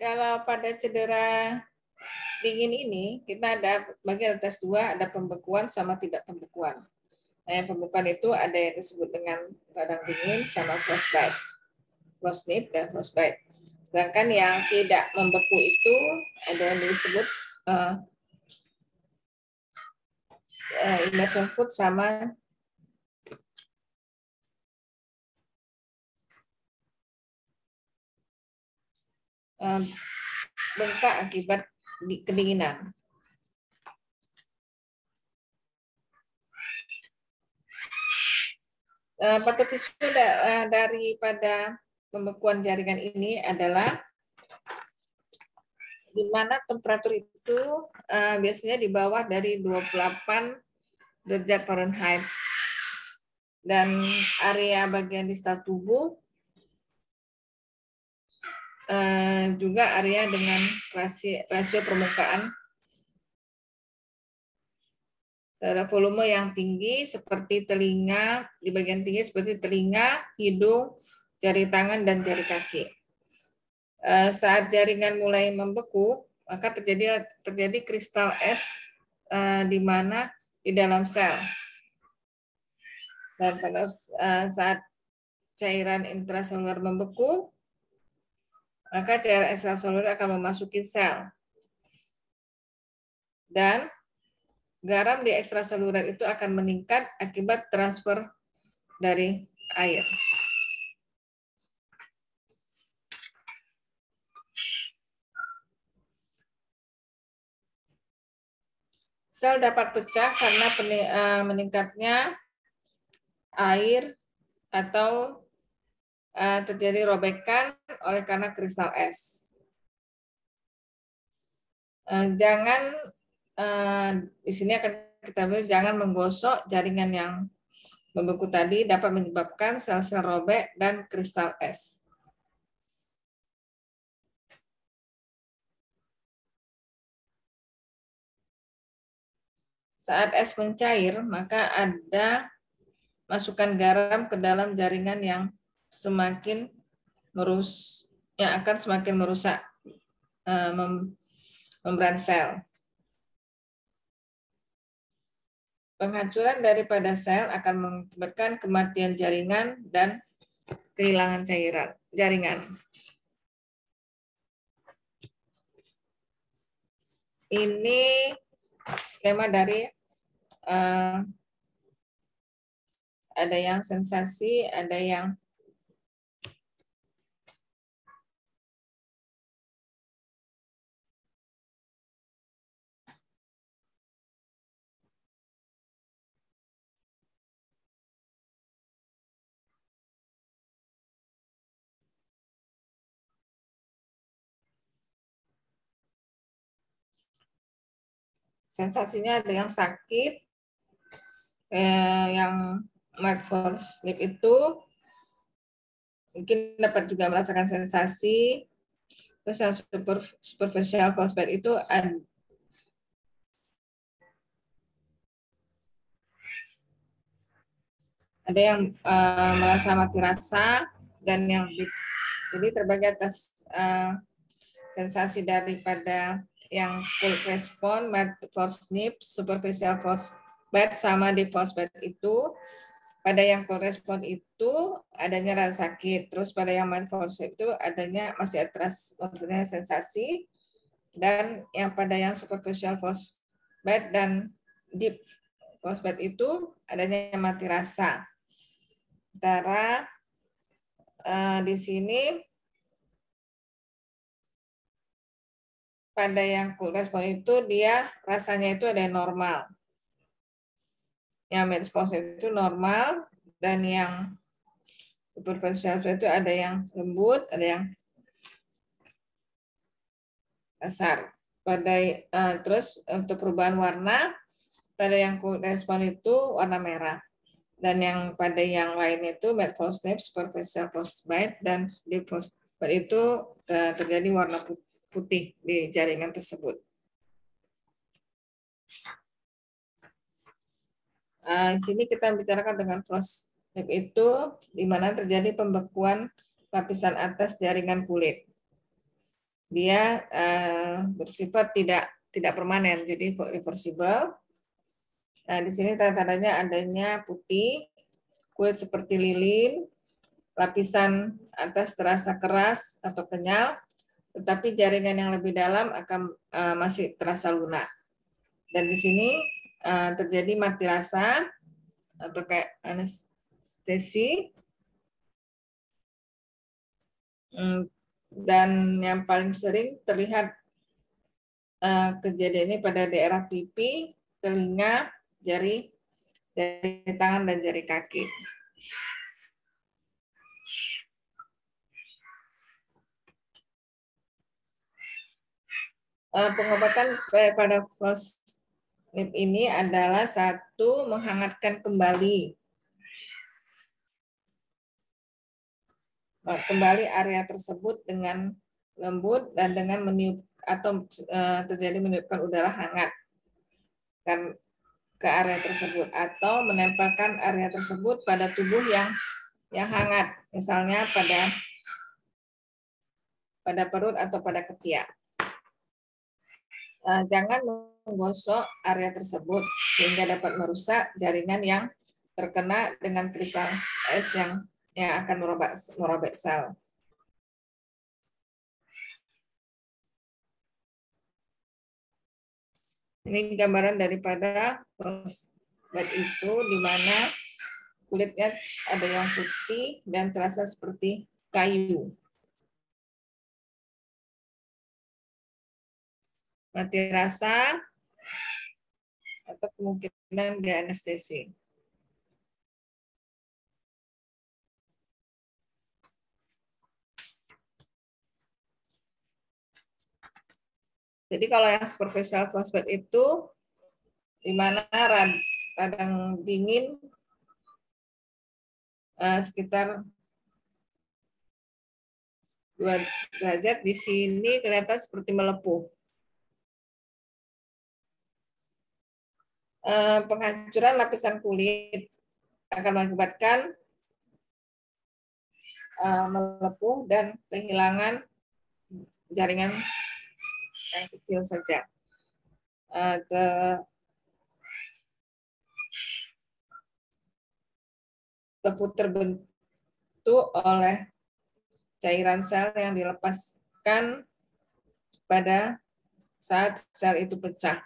Kalau pada cedera dingin ini, kita ada bagian atas dua, ada pembekuan sama tidak pembekuan. Nah, yang pembekuan itu ada yang disebut dengan radang dingin sama frostbite. Frostnip dan frostbite. Sedangkan yang tidak membeku itu ada yang disebut immersion food sama bengkak akibat kedinginan. Patofisu daripada pembekuan jaringan ini adalah di mana temperatur itu biasanya di bawah dari 28 derajat Fahrenheit. Dan area bagian distal tubuh juga area dengan rasio permukaan terhadap volume yang tinggi seperti telinga, di bagian tinggi seperti telinga, hidung, jari tangan, dan jari kaki. Saat jaringan mulai membeku, maka terjadi kristal es di mana di dalam sel. Dan pada saat cairan intraseluler membeku, maka cairan ekstraseluler akan memasuki sel. Dan garam di ekstraseluler itu akan meningkat akibat transfer dari air. Sel dapat pecah karena meningkatnya air atau terjadi robekan oleh karena kristal es. Jangan di sini akan kita bahas, jangan menggosok jaringan yang membeku tadi, dapat menyebabkan sel-sel robek dan kristal es. Saat es mencair, maka ada masukkan garam ke dalam jaringan yang akan semakin merusak membran sel. Penghancuran daripada sel akan mengakibatkan kematian jaringan dan kehilangan jaringan. Ini skema dari ada yang sensasi, ada yang sensasinya, ada yang sakit, yang Mark Sleep itu mungkin dapat juga merasakan sensasi. Terus yang superficial frostbite itu ada yang merasa mati rasa, dan yang jadi terbagi atas sensasi daripada yang cold respond, frostnip, superficial frostbite sama di frostbite itu. Pada yang cold respond itu adanya rasa sakit, terus pada yang mild frostbite itu adanya masih atas mempunyai sensasi, dan yang pada yang superficial frostbite dan deep frostbite itu adanya mati rasa. Sementara di sini pada yang cold respond itu dia rasanya itu ada yang normal. Yang mild frostbite itu normal, dan yang superficial itu ada yang lembut, ada yang kasar. Terus untuk perubahan warna, pada yang cold respond itu warna merah. Dan yang pada yang lain itu mild frostnip, superficial frostbite, dan deep frostbite itu terjadi warna putih di jaringan tersebut. Di sini kita bicarakan dengan frostnip itu di mana terjadi pembekuan lapisan atas jaringan kulit. dia bersifat tidak permanen, jadi reversible. Nah, di sini tanda-tandanya adanya putih, kulit seperti lilin, lapisan atas terasa keras atau kenyal, tetapi jaringan yang lebih dalam akan masih terasa lunak. Dan di sini terjadi mati rasa atau kayak anestesi. Dan yang paling sering terlihat kejadian ini pada daerah pipi, telinga, jari tangan dan jari kaki. Pengobatan pada frostnip ini adalah satu, menghangatkan kembali area tersebut dengan lembut dan dengan meniup atau terjadi meniupkan udara hangat kan ke area tersebut, atau menempelkan area tersebut pada tubuh yang hangat, misalnya pada perut atau pada ketiak. Jangan menggosok area tersebut sehingga dapat merusak jaringan yang terkena dengan kristal es yang akan merobek sel. Ini gambaran daripada frostbite itu, di mana kulitnya ada yang putih dan terasa seperti kayu. Mati rasa atau kemungkinan dia anestesi. Jadi kalau yang superficial frostbite itu di mana radang dingin sekitar 2 derajat, di sini kelihatan seperti melepuh. Penghancuran lapisan kulit akan mengakibatkan melepuh dan kehilangan jaringan yang kecil saja. Lepuh terbentuk oleh cairan sel yang dilepaskan pada saat sel itu pecah.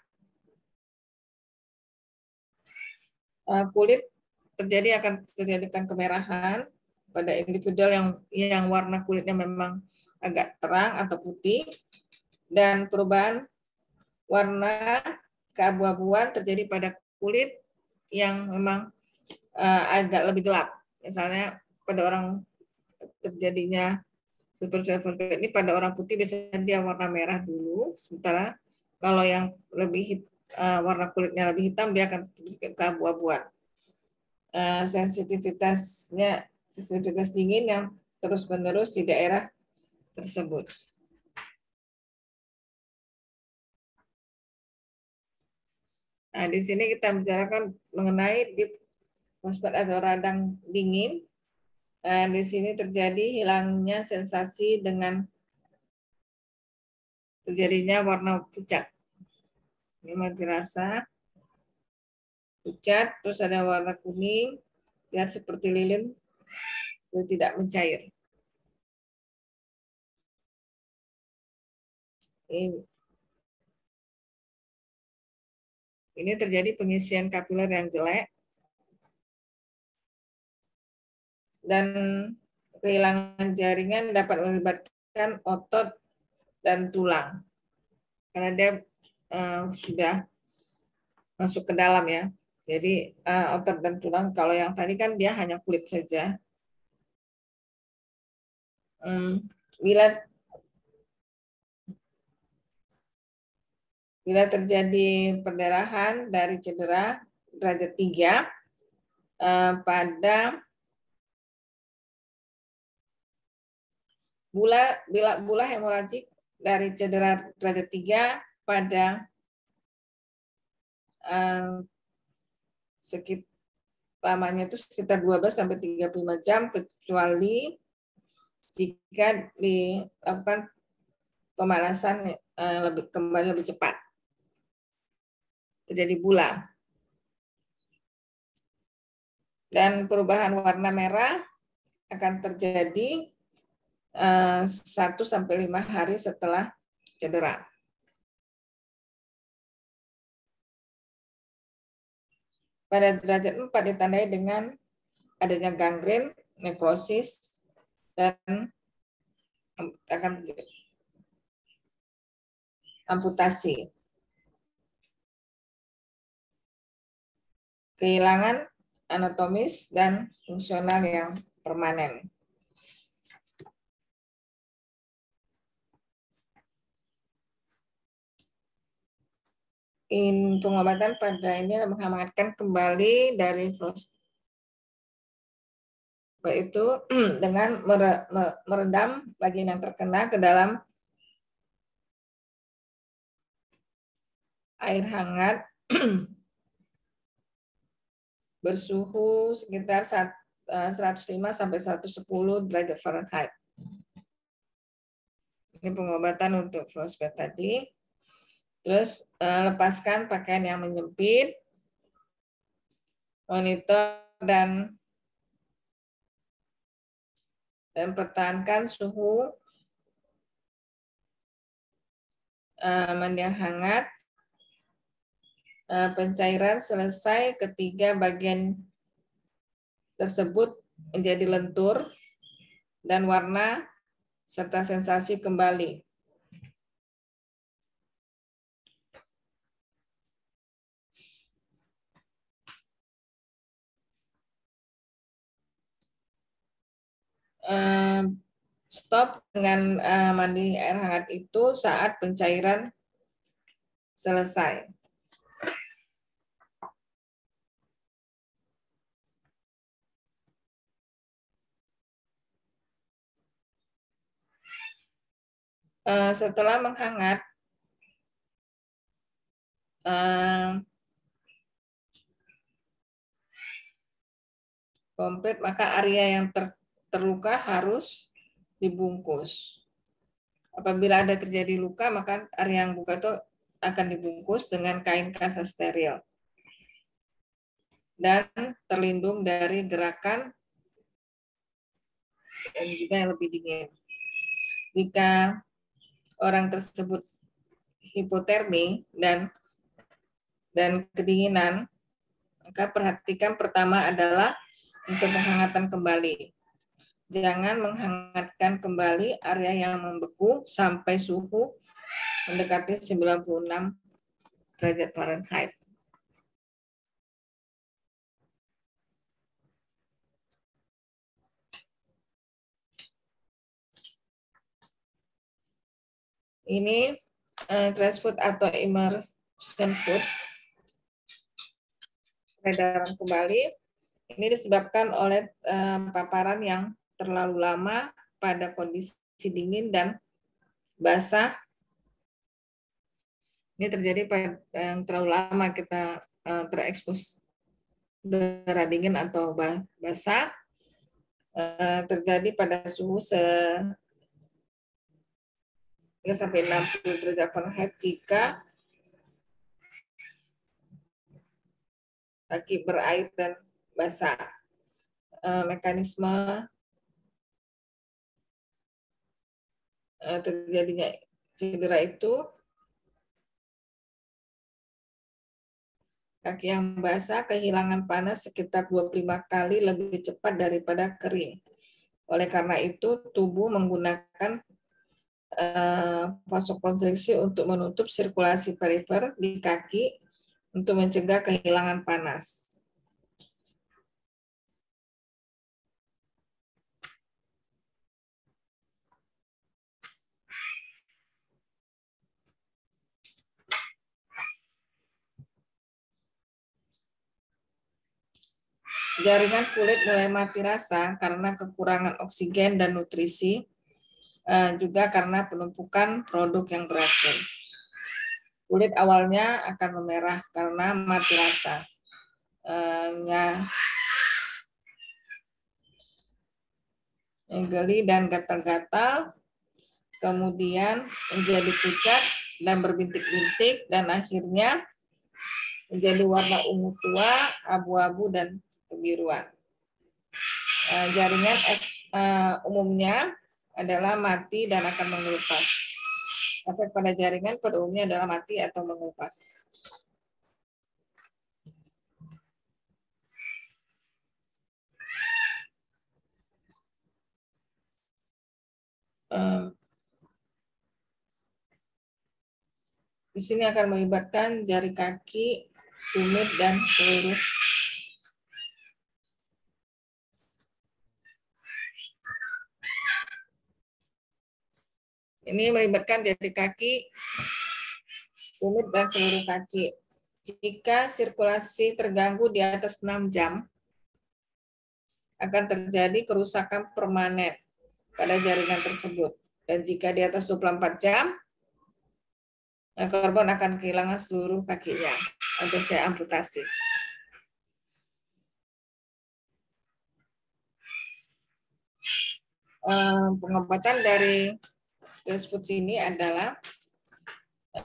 Kulit akan terjadikan kemerahan pada individual yang warna kulitnya memang agak terang atau putih, dan perubahan warna keabu-abuan terjadi pada kulit yang memang agak lebih gelap. Misalnya pada orang terjadinya superficial frostbite ini pada orang putih biasanya dia warna merah dulu, sementara kalau yang lebih warna kulitnya lebih hitam dia akan keabu-abuan. Sensitivitas dingin yang terus-menerus di daerah tersebut. Nah, di sini kita bicarakan mengenai deep frostbite atau radang dingin. Di sini terjadi hilangnya sensasi dengan terjadinya warna pucat. Ini mati rasa, pucat, terus ada warna kuning, lihat seperti lilin, itu tidak mencair. Ini terjadi pengisian kapiler yang jelek dan kehilangan jaringan dapat melibatkan otot dan tulang karena dia sudah masuk ke dalam ya. Jadi otot dan tulang, kalau yang tadi kan dia hanya kulit saja. Bila terjadi perdarahan dari cedera derajat 3 pada bila bula hemoragik dari cedera derajat 3 pada lamanya itu sekitar 12 sampai 35 jam, kecuali jika dilakukan pemanasan kembali lebih cepat. Terjadi bulan. Dan perubahan warna merah akan terjadi 1-5 hari setelah cedera. Pada derajat 4 ditandai dengan adanya gangren, nekrosis, dan akan amputasi. Kehilangan anatomis dan fungsional yang permanen. Pengobatan pada ini menghangatkan kembali dari frostbite itu dengan merendam bagian yang terkena ke dalam air hangat bersuhu sekitar 105 sampai 110 derajat Fahrenheit. Ini pengobatan untuk frostbite tadi. Terus lepaskan pakaian yang menyempit, monitor dan pertahankan suhu mandi yang hangat. Pencairan selesai ketika bagian tersebut menjadi lentur dan warna serta sensasi kembali. Stop dengan mandi air hangat itu saat pencairan selesai. Setelah menghangat, komplit, maka area yang terluka harus dibungkus. Apabila ada terjadi luka, maka area yang buka itu akan dibungkus dengan kain kasa steril dan terlindung dari gerakan dan juga yang lebih dingin. Jika orang tersebut hipotermi dan kedinginan, maka perhatikan pertama adalah untuk penghangatan kembali. Jangan menghangatkan kembali area yang membeku sampai suhu mendekati 96 derajat Fahrenheit. Ini trace food atau immersion food, peredaran kembali. Ini disebabkan oleh paparan yang terlalu lama pada kondisi dingin dan basah. Ini terjadi pada yang terlalu lama kita terekspos udara dingin atau basah, terjadi pada suhu 3 sampai 60 derajat Fahrenheit jika kaki berair dan basah. Mekanisme terjadinya cedera itu, kaki yang basah kehilangan panas sekitar 25 kali lebih cepat daripada kering. Oleh karena itu, tubuh menggunakan vasokonstriksi untuk menutup sirkulasi perifer di kaki untuk mencegah kehilangan panas. Jaringan kulit mulai mati rasa karena kekurangan oksigen dan nutrisi, juga karena penumpukan produk yang beracun. Kulit awalnya akan memerah karena mati rasa. Geli dan gatal-gatal, kemudian menjadi pucat dan berbintik-bintik, dan akhirnya menjadi warna ungu tua, abu-abu, dan kebiruan. Jaringan umumnya adalah mati dan akan mengelupas. Efek pada jaringan pada umumnya adalah mati atau mengelupas. Di sini akan melibatkan jari kaki, tumit, dan seluruh ini melibatkan jari kaki, tumit, dan seluruh kaki. Jika sirkulasi terganggu di atas 6 jam, akan terjadi kerusakan permanen pada jaringan tersebut. Dan jika di atas 24 jam, korban akan kehilangan seluruh kakinya atau saya amputasi. Pengobatan dari tersebut ini adalah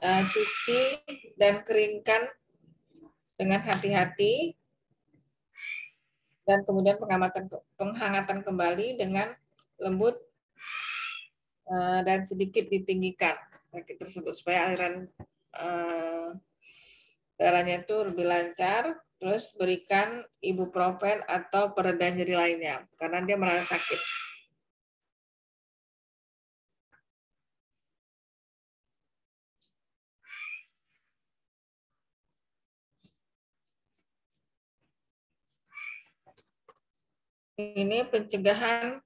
cuci dan keringkan dengan hati-hati, dan kemudian penghangatan kembali dengan lembut dan sedikit ditinggikan kaki tersebut supaya aliran darahnya itu lebih lancar. Terus berikan ibuprofen atau pereda nyeri lainnya karena dia merasa sakit. Ini pencegahan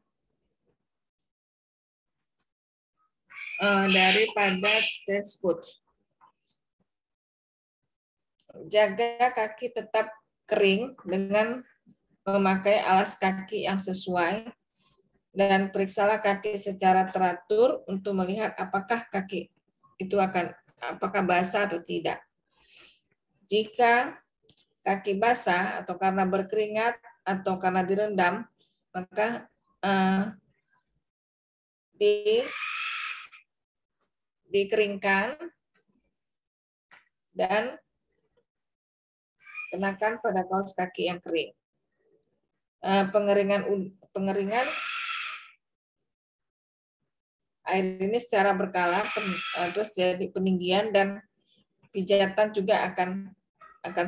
daripada tersebut. Jaga kaki tetap kering dengan memakai alas kaki yang sesuai, dan periksalah kaki secara teratur untuk melihat apakah kaki itu apakah basah atau tidak. Jika kaki basah atau karena berkeringat atau karena direndam, maka dikeringkan dan kenakan pada kaos kaki yang kering. Pengeringan air ini secara berkala, terus jadi peninggian dan pijatan juga akan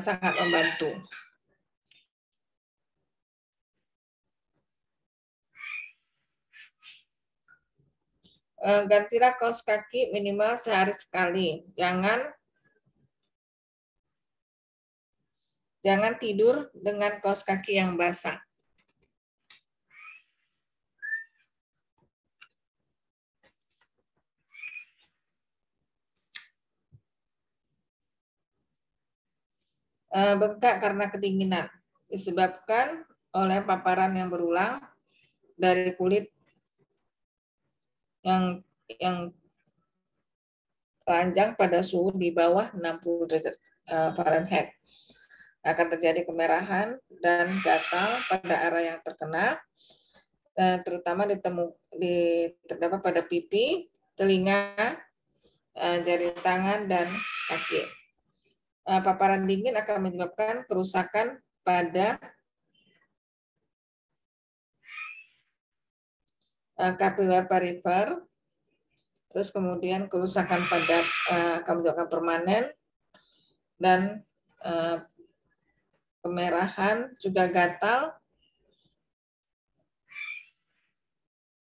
sangat membantu. Gantilah kaos kaki minimal sehari sekali. Jangan tidur dengan kaos kaki yang basah. Bengkak karena kedinginan disebabkan oleh paparan yang berulang dari kulit yang telanjang pada suhu di bawah 60 derajat Fahrenheit. Akan terjadi kemerahan dan gatal pada area yang terkena, terutama terdapat pada pipi, telinga, jari tangan, dan kaki. Paparan dingin akan menyebabkan kerusakan pada kapiler perifer, terus kemudian kerusakan pada akan menyebabkan permanen, dan kemerahan, juga gatal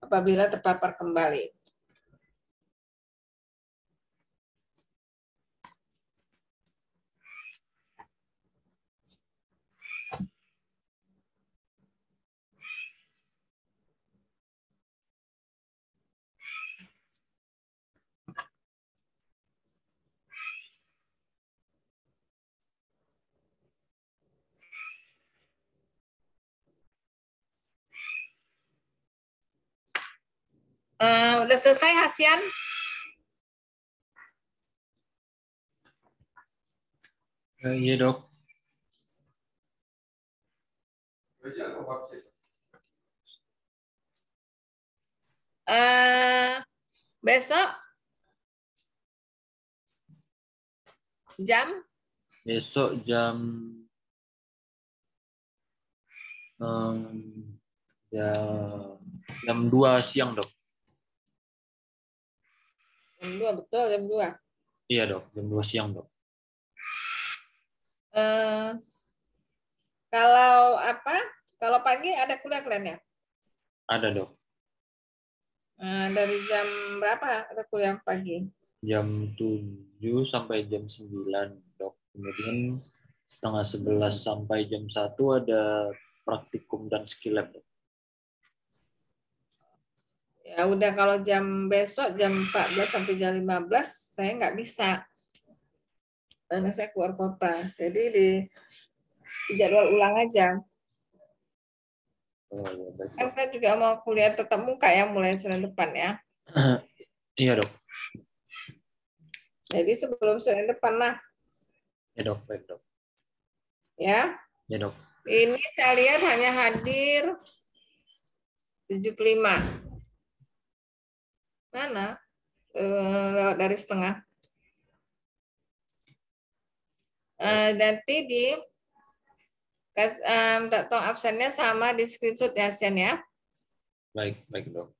apabila terpapar kembali. Udah selesai, Hasian? Iya, Dok. Besok jam Besok ya, jam 2 siang, Dok. jam 2, betul jam 2. Iya, Dok. Jam 2 siang, Dok. Kalau apa? Kalau pagi ada kuliah kalian ya? Ada, Dok. Dari jam berapa ada kuliah pagi? Jam 7 sampai jam 9, Dok. Kemudian setengah 11 sampai jam 1 ada praktikum dan skill lab, Dok. Ya udah, kalau jam besok jam 14 sampai jam 15 saya nggak bisa. Karena saya keluar kota. Jadi di jadwal ulang aja. Oh, ya, baik, Kan Dok. saya juga mau kuliah tetap muka ya mulai Senin depan ya. Iya, Dok. Jadi sebelum Senin depan lah Ya, Dok. Baik, Dok. ya. Ya, Dok. Ini saya lihat hanya hadir 75. Mana? Lewat dari setengah. Nanti di tolong absennya sama di screenshot ya, Sen ya. Baik, baik, Dok.